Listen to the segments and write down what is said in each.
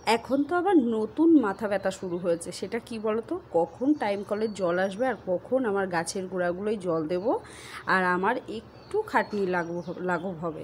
এখন তো আবার নতুন মাথা ব্যথা শুরু হয়েছে, সেটা কি বলো তো, কখন টাইম কলের জল আসবে আর কখন আমার গাছের গোড়াগুলোই জল দেব। আর আমার একটু খাটনি লাঘব হবে,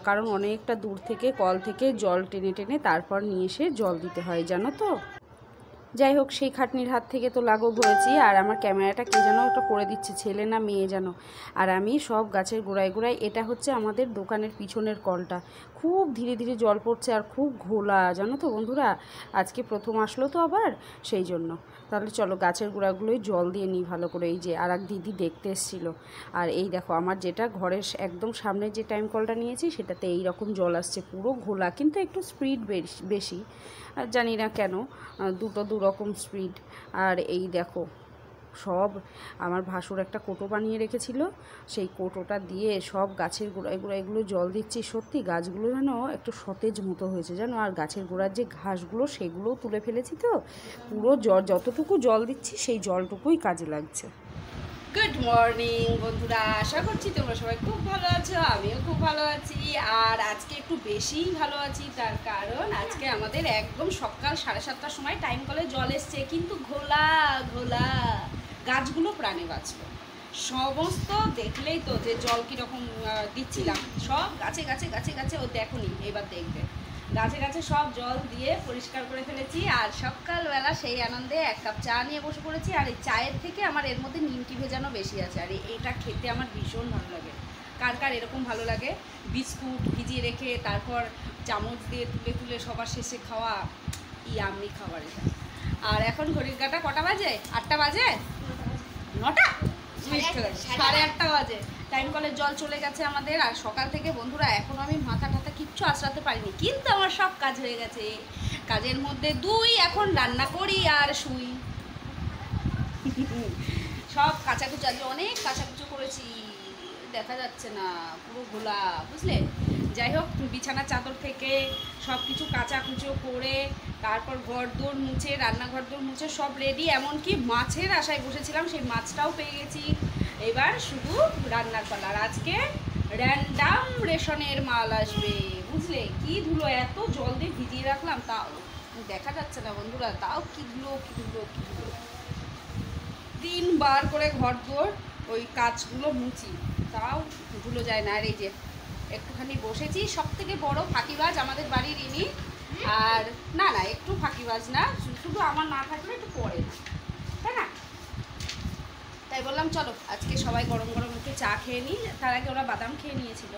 কারণ অনেকটা দূর থেকে কল থেকে জল টেনে টেনে তারপর নিয়ে এসে জল দিতে হয়, জানো তো। যাই হোক, সেই খাটনির হাত থেকে তো লাঘব হয়েছি। আর আমার ক্যামেরাটা কে যেন ওটা করে দিচ্ছে, ছেলে না মেয়ে যেন। আর আমি সব গাছের গোড়ায় গোড়ায়, এটা হচ্ছে আমাদের দোকানের পিছনের কলটা, খুব ধীরে ধীরে জল পড়ছে আর খুব ঘোলা, জানো তো বন্ধুরা। আজকে প্রথম আসলো তো আবার, সেই জন্য। তাহলে চলো গাছের গোড়াগুলোই জল দিয়ে নিই ভালো করে। এই যে আর এক দিদি দেখতে এসেছিলো। আর এই দেখো, আমার যেটা ঘরের একদম সামনে যে টাইম কলটা নিয়েছি সেটাতে এই রকম জল আসছে, পুরো ঘোলা, কিন্তু একটু স্পিড বেশি, জানি না কেন, দুটো দুরকম স্পিড। আর এই দেখো, সব আমার ভাসুর একটা কোটো বানিয়ে রেখেছিল, সেই কোটোটা দিয়ে সব গাছের গোড়ায় গোড়ায়গুলো জল দিচ্ছি। সত্যি গাছগুলো যেন একটু সতেজ মতো হয়েছে, জানো। আর গাছের গোড়ার যে ঘাসগুলো সেগুলোও তুলে ফেলেছি, তো পুরো যতটুকু জল দিচ্ছি সেই জলটুকুই কাজে লাগছে। গুড মর্নিং বন্ধুরা, আশা করছি তোমরা সবাই খুব ভালো আছো, আমিও খুব ভালো আছি। আর আজকে একটু বেশিই ভালো আছি, তার কারণ আজকে আমাদের একদম সকাল 7:30টার সময় টাইম কলে জল এসছে, কিন্তু ঘোলা ঘোলা, গাছগুলো প্রাণে বাঁচলো। সমস্ত দেখলেই তো যে জল কীরকম দিচ্ছিলাম, সব গাছে গাছে গাছে গাছে, ও দেখোনি, এবার দেখবে, গাছে গাছে সব জল দিয়ে পরিষ্কার করে ফেলেছি। আর সকালবেলা সেই আনন্দে এক কাপ চা নিয়ে বসে পড়েছি। আর এই চায়ের থেকে আমার এর মধ্যে নিমকি ভেজানো বেশি আছে, আর এটা খেতে আমার ভীষণ ভালো লাগে। কার কার এরকম ভালো লাগে, বিস্কুট ভিজিয়ে রেখে তারপর চামচ দিয়ে তুলে তুলে সবার শেষে খাওয়া, ইয়াম্মি খাবার এটা। আর এখন ঘড়ির কাঁটা কটা বাজে? 8টা বাজে? 9টা? 8:30 বাজে। টাইম কলের জল চলে গেছে আমাদের। আর সকাল থেকে বন্ধুরা এখনও আমি মাথা টাথা কিচ্ছু আঁচড়াতে পারিনি, কিন্তু আমার সব কাজ হয়ে গেছে। কাজের মধ্যে এখন রান্না করি আর শুই। সব কাচাকুচো, আজকে অনেক কাচাকুচো করেছি, দেখা যাচ্ছে না, পুরো ঘোলা, বুঝলে। যাই হোক, বিছানা চাদর থেকে সব কিছু কাচাকুচো করে তারপর ঘরদোর মুছে, রান্নাঘর দোর মুছে সব রেডি। এমনকি মাছের আশায় বসেছিলাম, সেই মাছটাও পেয়ে গেছি। এবার শুধু রান্নার পালা। আর আজকে র্যান্ডাম রেশনের মাল আসবে, বুঝলে। কি ধুলো, এত জল দিয়ে ভিজিয়ে রাখলাম, তাও দেখা যাচ্ছে না বন্ধুরা, তাও কি ধুলো কি ধুলো কি ধুলো। 3বার করে ঘরদোর ওই কাজগুলো মুছি, তাও ধুলো যায় না। আর এই যে একটুখানি বসেছি, সব থেকে বড় ফাঁকিবাজ আমাদের বাড়ির ইনি। আর না না, একটু ফাঁকিবাজ না, শুধু আমার না থাকলে একটু পড়ে না, তাই না। তাই বললাম চলো আজকে সবাই গরম গরম একটু চা খেয়ে নিই। তার আগে ওরা বাদাম খেয়ে নিয়েছিল,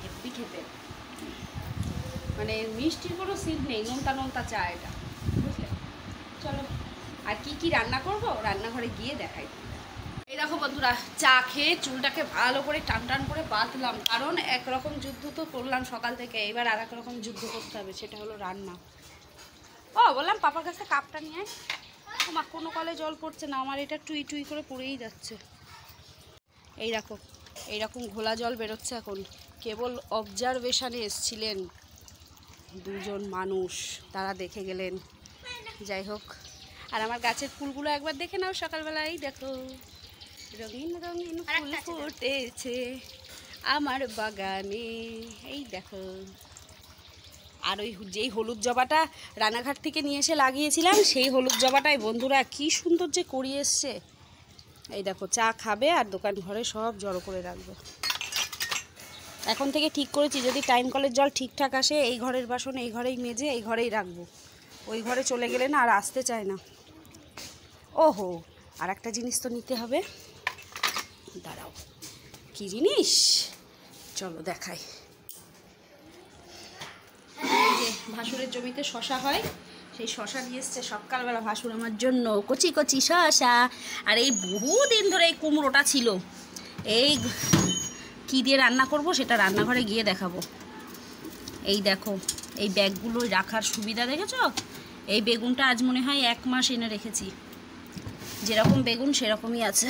হেব্বি খেতে, মানে মিষ্টির কোনো সিদ নেই, নোনতা নোনতা চা এটা, বুঝলে। চলো, আর কি কি রান্না করব রান্নাঘরে গিয়ে দেখাই। এই দেখো বন্ধুরা, চা খেয়ে চুলটাকে ভালো করে টান টান করে বাঁধলাম, কারণ একরকম যুদ্ধ তো করলাম সকাল থেকে, এবার আর এক রকম যুদ্ধ করতে হবে, সেটা হলো রান্না। ও বললাম পাপার কাছে কাপটা নিয়ে, আমার কোনো কলে জল পড়ছে না, আমার এটা টুই টুই করে পড়েই যাচ্ছে। এই দেখো, এইরকম ঘোলা জল বেরোচ্ছে এখন। কেবল অবজারভেশনে এসছিলেন দুজন মানুষ, তারা দেখে গেলেন। যাই হোক, আর আমার গাছের ফুলগুলো একবার দেখে নাও সকালবেলায়, দেখো রঙিন রঙিন ফুল ফুটেছে আমার বাগানে, এই দেখো। আর ওই যেই হলুদ জবাটা রানাঘাট থেকে নিয়ে এসে লাগিয়েছিলাম, সেই হলুদ জবাটাই বন্ধুরা কি সুন্দর যে করিয়ে এসছে। এই দেখো, চা খাবে আর দোকান ঘরে সব জড়ো করে রাখবে। এখন থেকে ঠিক করেছি, যদি টাইম কলের জল ঠিকঠাক আসে, এই ঘরের বাসন এই ঘরেই মেজে এই ঘরেই রাখবো, ওই ঘরে চলে গেলে না আর আসতে চায় না। ওহো, আর একটা জিনিস তো নিতে হবে, দাঁড়াও, কি জিনিস চলো দেখাই। এই যে ভাসুরের জমিতে শশা হয়, সেই শশা নিয়ে এসছে সকালবেলা ভাসুর আমার জন্য, কচি কচি শশা। আর এই বহুদিন ধরে এই কুমড়োটা ছিল, এই কী দিয়ে রান্না করব সেটা রান্নাঘরে গিয়ে দেখাবো। এই দেখো, এই ব্যাগগুলো রাখার সুবিধা দেখেছো, এই বেগুনটা আজ মনে হয় 1 মাস এনে রেখেছি, যেরকম বেগুন সেরকমই আছে।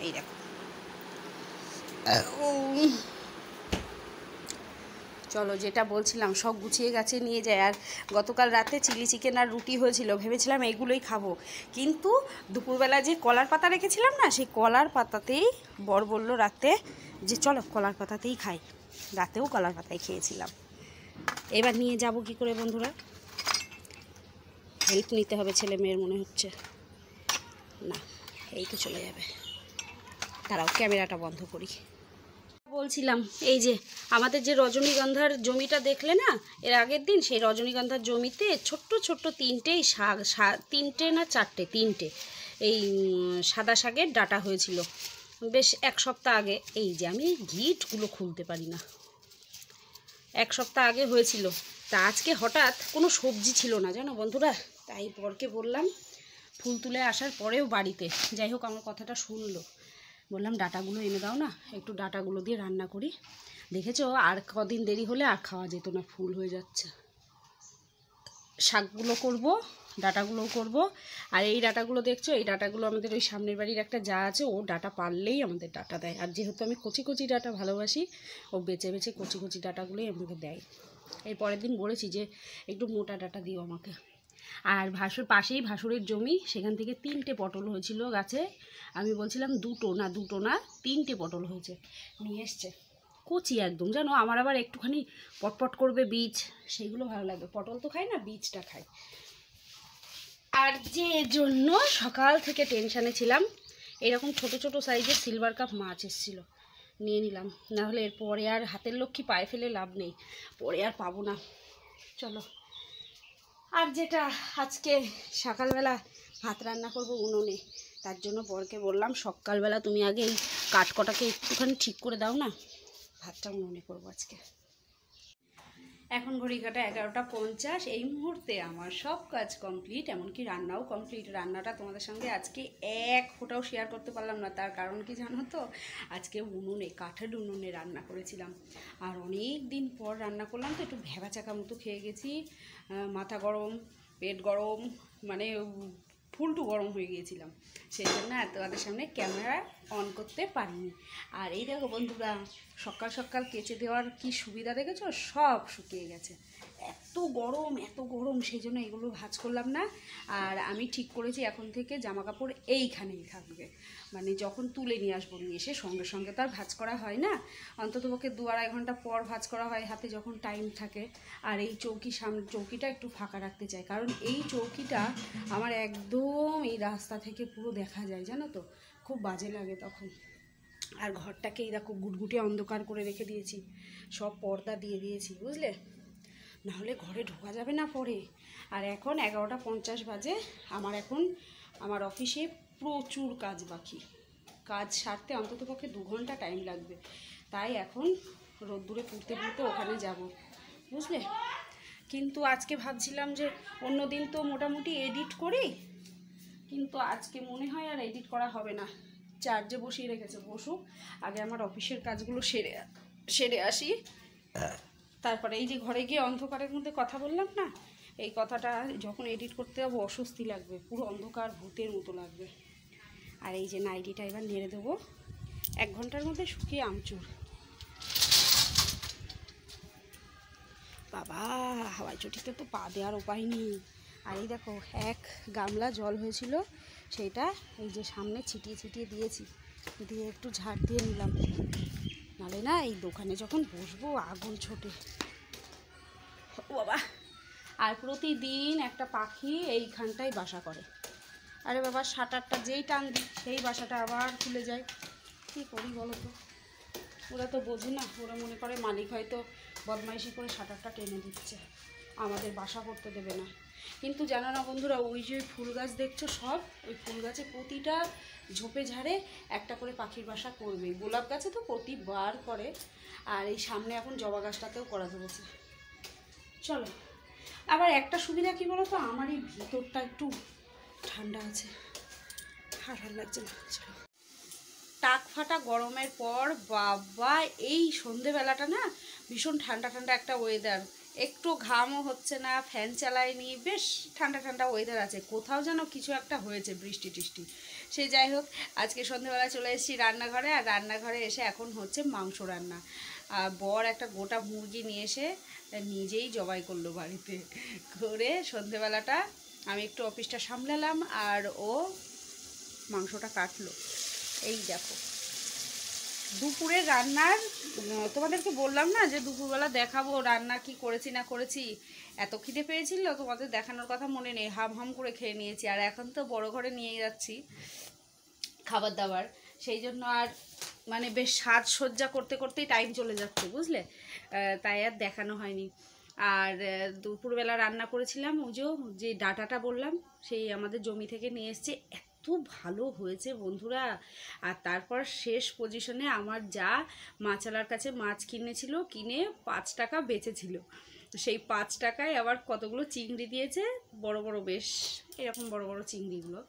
এই দেখো, চলো যেটা বলছিলাম, সব গুছিয়ে গেছে নিয়ে যায়। আর গতকাল রাতে চিলি চিকেন আর রুটি হয়েছিল, ভেবেছিলাম এইগুলোই খাবো, কিন্তু দুপুরবেলা যে কলার পাতা রেখেছিলাম না, সেই কলার পাতাতেই বর বলল রাতে যে চলো কলার পাতাতেই খাই। রাতেও কলার পাতায় খেয়েছিলাম। এবার নিয়ে যাব কি করে বন্ধুরা? হেল্প নিতে হবে ছেলে মেয়ের মনে হচ্ছে। না, এই তো চলে যাবে। দাঁড়াও, ক্যামেরাটা বন্ধ করি। বলছিলাম, এই যে আমাদের যে রজনীগন্ধার জমিটা দেখলে না এর আগের দিন, সেই রজনীগন্ধার জমিতে ছোট্ট ছোট্ট তিনটেই শাক, তিনটে না চারটে, তিনটে এই সাদা শাকের ডাঁটা হয়েছিল বেশ এক সপ্তাহ আগে। এই যে আমি গিটগুলো খুলতে পারি না, এক সপ্তাহ আগে হয়েছিল। তা আজকে হঠাৎ কোনো সবজি ছিল না জানো বন্ধুরা, তাই বরকে বললাম ফুল তুলে আসার পরেও বাড়িতে, যাই হোক আমার কথাটা শুনলো, বললাম ডাঁটাগুলো এনে দাও না, একটু ডাঁটাগুলো দিয়ে রান্না করি। দেখেছো আর কদিন দেরি হলে আর খাওয়া যেত না, ফুল হয়ে যাচ্ছে। শাকগুলো করব, ডাঁটাগুলোও করব। আর এই ডাঁটাগুলো দেখছো, এই ডাঁটাগুলো আমাদের ওই সামনের বাড়ির একটা যা আছে, ও ডাঁটা পারলেই আমাদের ডাঁটা দেয়। আর যেহেতু আমি কচি কচি ডাঁটা ভালোবাসি, ও বেছে বেছে কচি কচি ডাঁটাগুলোই আমাকে দেয়। এর পরের দিন বলেছি যে একটু মোটা ডাঁটা দিও আমাকে। আর পাশেই ভাসুরের জমি, সেখান থেকে 3টে পটল হয়েছিল গাছে। আমি বলছিলাম দুটো না 3টে পটল হয়েছে, নিয়ে এসছে কচি একদম জানো। আমার আবার একটুখানি পটপট করবে বীজ, সেইগুলো ভালো লাগে। পটল তো খাই না, বীজটা খাই। আর যে জন্য সকাল থেকে টেনশানে ছিলাম, এরকম ছোট ছোট সাইজের সিলভার কাপ মাছ এসেছিলো, নিয়ে নিলাম। নাহলে এরপরে আর হাতের লক্ষ্মী পায়ে ফেলে লাভ নেই, পরে আর পাবো না। চলো, আর যেটা আজকে সকালবেলা ভাত রান্না করব উনুনে, তার জন্য বরকে বললাম সকালবেলা তুমি আগে এই কাঠকটাকে একটুখানি ঠিক করে দাও না, ভাতটা উনুনে করবো আজকে। এখন ঘড়ি কাটা 11টা 50। এই মুহূর্তে আমার সব কাজ কমপ্লিট, এমনকি রান্নাও কমপ্লিট। রান্নাটা তোমাদের সঙ্গে আজকে এক ফোঁটাও শেয়ার করতে পারলাম না, তার কারণ কি জানো তো, আজকে উনুনে, কাঠের উনুনে রান্না করেছিলাম। আর অনেক দিন পর রান্না করলাম তো একটু ভ্যাবাচাকা মতো খেয়ে গেছি, মাথা গরম, পেট গরম, মানে ফুলটু গরম হয়ে গিয়েছিলাম, সেই জন্য তোমাদের সামনে ক্যামেরা অন করতে পারিনি। আর এই দেখো বন্ধুরা, সকাল সকাল কেচে দেওয়ার কি সুবিধা দেখেছো, সব শুকিয়ে গেছে। এত গরম, সেই জন্য এগুলো ভাঁজ করলাম না। আর আমি ঠিক করেছি এখন থেকে জামা কাপড় এইখানেই থাকবে, মানে যখন তুলে নিয়ে আসবো, নিয়ে এসে সঙ্গে সঙ্গে তো আর ভাঁজ করা হয় না, অন্ততপক্ষে 2-2.5 ঘন্টা পর ভাঁজ করা হয়, হাতে যখন টাইম থাকে। আর এই চৌকিটা একটু ফাঁকা রাখতে চাই, কারণ এই চৌকিটা আমার একদম এই রাস্তা থেকে পুরো দেখা যায় জানো তো, খুব বাজে লাগে তখন। আর ঘরটাকে এই দেখো গুটগুটে অন্ধকার করে রেখে দিয়েছি, সব পর্দা দিয়ে দিয়েছি বুঝলে, নাহলে ঘরে ঢোকা যাবে না পরে। আর এখন 11টা 50 বাজে, আমার অফিসে প্রচুর কাজ বাকি, কাজ সারতে অন্ততপক্ষে 2 ঘন্টা টাইম লাগবে। তাই এখন রোদ্দুরে পুড়তে ওখানে যাব বুঝলে। কিন্তু আজকে ভাবছিলাম যে অন্য দিন তো মোটামুটি এডিট করি, কিন্তু আজকে মনে হয় আর এডিট করা হবে না। চার্জে বসিয়ে রেখেছে, বসুক, আগে আমার অফিসের কাজগুলো সেরে আসি, তারপরে এই যে ঘরে গিয়ে অন্ধকারের মধ্যে কথা বললাম না, এই কথাটা যখন এডিট করতে যাবো অস্বস্তি লাগবে, পুরো অন্ধকার ভূতের মতো লাগবে। আর এই যে নাইটিটা এবার নেড়ে দেবো, 1 ঘন্টার মধ্যে শুকিয়ে আমচুর। বাবা, হাওয়াই চটিতে তো পা দেওয়ার উপায় নেই। আর এই দেখো 1 গামলা জল হয়েছিল, সেইটা এই যে সামনে ছিটিয়ে দিয়েছি, দিয়ে একটু ঝাড় দিয়ে নিলাম, নাহলে না এই দোকানে যখন বসবো আগুন ছোটে। ও বাবা, আর প্রতিদিন একটা পাখি এইখানটায় বাসা করে। আরে বাবা, শাটারটা যেই টান দিই সেই বাসাটা আবার খুলে যায়, কী করি বলো তো। ওরা তো বোঝে না, ওরা মনে করে মালিক হয়তো বদমাইশি করে শাটারটা টেনে দিচ্ছে, আমাদের বাসা করতে দেবে না। কিন্তু জানো না বন্ধুরা, ওই যে ফুল গাছ দেখছো সব, ওই ফুল গাছে প্রতিটা ঝোপে ঝাড়ে একটা করে পাখির বাসা করবে। গোলাপ গাছে তো প্রতিবার করে, আর এই সামনে এখন জবা গাছটাতেও করা ধরেছে। চলো, আবার একটা সুবিধা কী বলো তো, আমার এই ভিতরটা একটু ঠান্ডা আছে, আর ভালো লাগছে না। চলো, টাক ফাটা গরমের পর বাবা এই সন্ধেবেলাটা না ভীষণ ঠান্ডা একটা ওয়েদার, একটু ঘামও হচ্ছে না, ফ্যান চালাইনি, বেশ ঠান্ডা ওয়েদার আছে। কোথাও যেন কিছু একটা হয়েছে, বৃষ্টি টিষ্টি। সে যাই হোক, আজকে সন্ধেবেলা চলে এসেছি রান্নাঘরে, আর রান্নাঘরে এসে এখন হচ্ছে মাংস রান্না। বর একটা গোটা মুরগি নিয়ে এসে নিজেই জবাই করলো বাড়িতে, করে সন্ধেবেলাটা আমি একটু অফিসটা সামলালাম, আর ও মাংসটা কাটলো। এই দেখো দুপুরে রান্নার তোমাদেরকে বললাম না যে দুপুরবেলা দেখাবো রান্না কি করেছি না করেছি। এত খিদে পেয়েছিল তোমাদের দেখানোর কথা মনে নেই, হাম হাম করে খেয়ে নিয়েছি। আর এখন তো বড় ঘরে নিয়ে যাচ্ছি খাবার দাবার, সেই জন্য আর মানে বেশ সাজসজ্জা করতে করতেই টাইম চলে যাচ্ছে বুঝলে, তাই আর দেখানো হয়নি। আর দুপুরবেলা রান্না করেছিলাম ওই যে ডাঁটাটা বললাম, সেই আমাদের জমি থেকে নিয়ে এসেছি, এত ভালো হয়েছে বন্ধুরা। আর তারপর শেষ পজিশনে আমার যা মাছওয়ালার কাছে মাছ কিনেছিল, কিনে 5 টাকা বেঁচেছিল, সেই 5 টাকায় আবার কতগুলো চিংড়ি দিয়েছে, বড় বড় বেশ এরকম বড় বড় চিংড়িগুলো।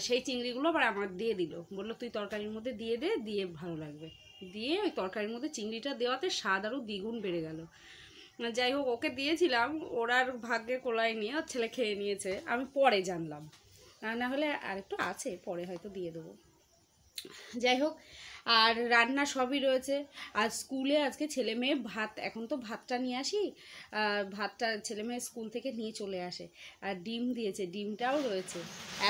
সেই চিংড়িগুলো আবার আমার দিয়ে দিল, বললো তুই তরকারির মধ্যে দিয়ে দে, দিয়ে ভালো লাগবে। দিয়ে ওই তরকারির মধ্যে চিংড়িটা দেওয়াতে স্বাদ আরও দ্বিগুণ বেড়ে গেল। যাই হোক, ওকে দিয়েছিলাম, ওরা আর ভাগ্যে কোলায় নিয়ে ওর ছেলে খেয়ে নিয়েছে, আমি পরে জানলাম, না হলে আরেকটু আছে, পরে হয়তো দিয়ে দেবো। যাই হোক, আর রান্না সবই রয়েছে। আর স্কুলে আজকে ছেলে মেয়ে ভাত, এখন তো ভাতটা নিয়ে আসি, ভাতটা ছেলে মেয়ে স্কুল থেকে নিয়ে চলে আসে। আর ডিম দিয়েছে, ডিমটাও রয়েছে।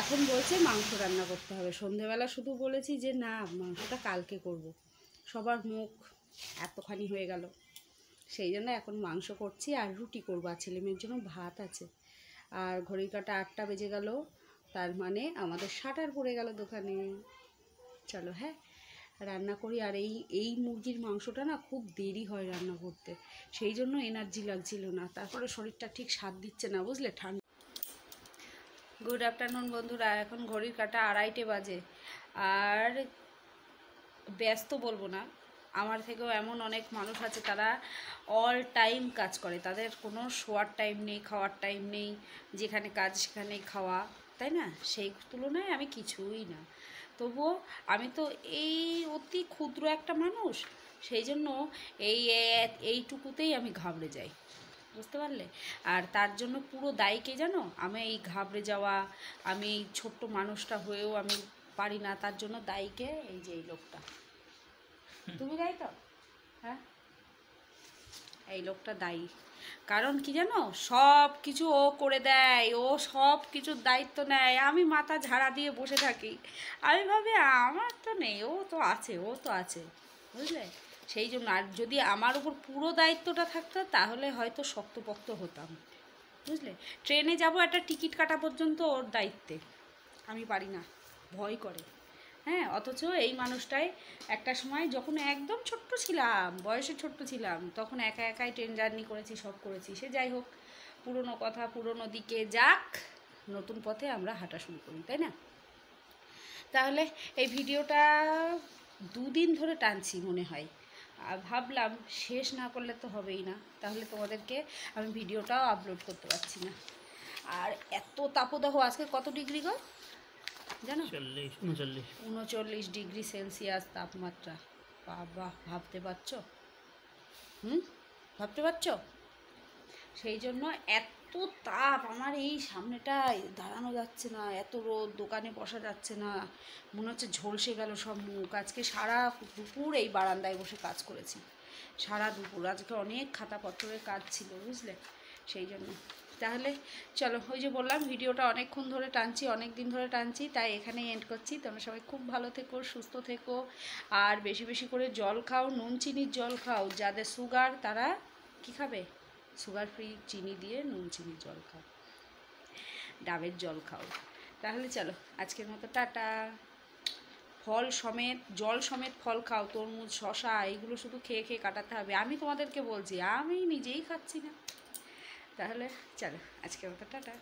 এখন বলছে মাংস রান্না করতে হবে। সন্ধেবেলা শুধু বলেছি যে না, মাংসটা কালকে করব। সবার মুখ এতখানি হয়ে গেল, সেই জন্য এখন মাংস করছি আর রুটি করবো, আর ছেলে মেয়ের জন্য ভাত আছে। আর ঘড়ির কাঁটা 8টা বেজে গেল, তার মানে আমাদের শাটার পড়ে গেল দোকানে। চলো হ্যাঁ, রান্না করি। আর এই মুরগির মাংসটা না খুব দেরি হয় রান্না করতে, সেই জন্য এনার্জি লাগছিল না, তারপরে শরীরটা ঠিক সাথ দিচ্ছে না বুঝলে, ঠান্ডা। গুড আফটারনুন বন্ধুরা, এখন ঘড়ির কাঁটা 2:30 বাজে। আর ব্যস্ত বলবো না, আমার থেকেও এমন অনেক মানুষ আছে তারা অল টাইম কাজ করে, তাদের কোনো শোয়ার টাইম নেই, খাওয়ার টাইম নেই, যেখানে কাজ সেখানেই খাওয়া, তাই না? সেই তুলনায় আমি কিছুই না। তবুও আমি তো এই অতি ক্ষুদ্র একটা মানুষ, সেই জন্য এইটুকুতেই আমি ঘাবড়ে যাই, বুঝতে পারলে? আর তার জন্য পুরো দায়ী কে জানো? আমি এই ঘাবড়ে যাওয়া, আমি এই ছোট্ট মানুষটা হয়েও আমি পারি না, তার জন্য দায়ীকে এই যে এই লোকটা। তুমি দায়ী তো? হ্যাঁ, এই লোকটা দায়ী। কারণ কি জানো, সব কিছু ও করে দেয়, ও সব কিছুর দায়িত্ব নেয়, আমি মাথা ঝাড়া দিয়ে বসে থাকি। আমি ভাবি আমার তো নেই, ও তো আছে, ও তো আছে, বুঝলে? সেই জন্য, আর যদি আমার উপর পুরো দায়িত্বটা থাকতো তাহলে হয়তো শক্তপোক্ত হতাম, বুঝলে? ট্রেনে যাব, একটা টিকিট কাটা পর্যন্ত ওর দায়িত্বে, আমি পারি না, ভয় করে। হ্যাঁ, অথচ এই মানুষটাই একটা সময় যখন একদম ছোট্ট ছিলাম, বয়সে ছোট্ট ছিলাম, তখন একা একাই ট্রেন জার্নি করেছি, সব করেছি। সে যাই হোক, পুরনো কথা পুরনো দিকে যাক, নতুন পথে আমরা হাঁটা শুরু করি, তাই না? তাহলে এই ভিডিওটা 2 দিন ধরে টানছি মনে হয়, আর ভাবলাম শেষ না করলে তো হবেই না, তাহলে তোমাদেরকে আমি ভিডিওটাও আপলোড করতে পারছি না। আর এত তাপদাহ, আজকে কত ডিগ্রি গো জানো? 39 ডিগ্রি সেলসিয়াস তাপমাত্রা। বাবা, ভাবতে পারছো? ভাবতে পারছো? সেই জন্য এত তাপ, আমার এই সামনেটায় দাঁড়ানো যাচ্ছে না, এত রোদ, দোকানে বসা যাচ্ছে না, মনে হচ্ছে ঝলসে গেল সব মুখ। আজকে সারা দুপুর এই বারান্দায় বসে কাজ করেছি, সারা দুপুর। আজকে অনেক খাতাপত্রের কাজ ছিল, বুঝলে? সেই জন্য। তাহলে চলো, ওই যে বললাম ভিডিওটা অনেকক্ষণ ধরে টানছি, অনেক দিন ধরে টানছি, তাই এখানেই এন্ড করছি। তোমরা সবাই খুব ভালো থেকো, সুস্থ থেকো, আর বেশি বেশি করে জল খাও, নুন চিনির জল খাও। যাদের সুগার তারা কি খাবে? সুগার ফ্রি চিনি দিয়ে নুন চিনির জল খাও, ডাবের জল খাও। তাহলে চলো, আজকের মতো টাটা। ফল সমেত, জল সমেত ফল খাও, তরমুজ, শশা, এইগুলো শুধু খেয়ে খেয়ে কাটাতে হবে। আমি তোমাদেরকে বলছি, আমি নিজেই খাচ্ছি না। তাহলে চলো, আজকের মতো টাটা।